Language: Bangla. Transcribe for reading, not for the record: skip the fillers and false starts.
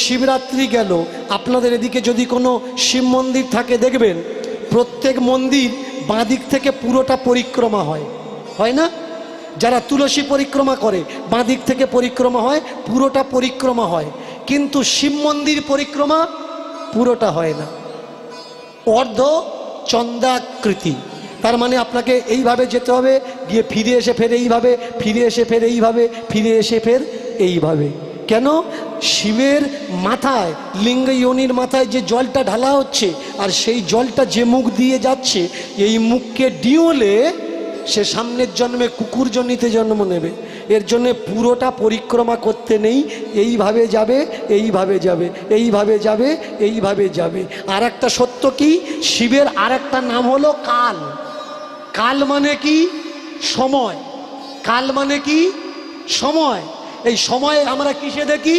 শিবরাত্রি গেল, আপনাদের এদিকে যদি কোনো শিব মন্দির থাকে দেখবেন প্রত্যেক মন্দির বাঁ দিক থেকে পুরোটা পরিক্রমা হয়, হয় না? যারা তুলসী পরিক্রমা করে বাঁ দিক থেকে পরিক্রমা হয়, পুরোটা পরিক্রমা হয়। কিন্তু শিব মন্দির পরিক্রমা পুরোটা হয় না, অর্ধ চন্দ্রাকৃতি। তার মানে আপনাকে এইভাবে যেতে হবে, গিয়ে ফিরে এসে ফের এইভাবে, ফিরে এসে ফের এইভাবে, ফিরে এসে ফের এইভাবে। কেন? শিবের মাথায়, লিঙ্গ যোনির মাথায় যে জলটা ঢালা হচ্ছে, আর সেই জলটা যে মুখ দিয়ে যাচ্ছে, এই মুখকে ডিওলে সে সামনের জন্মে কুকুর জনিতে জন্ম নেবে। এর জন্যে পুরোটা পরিক্রমা করতে নেই, এইভাবে যাবে, এইভাবে যাবে, এইভাবে যাবে, এইভাবে যাবে। আর একটা সত্য কি, শিবের আর একটা নাম হলো কাল। কাল মানে কি? সময়। কাল মানে কি? সময়। এই সময় আমরা কিসে দেখি?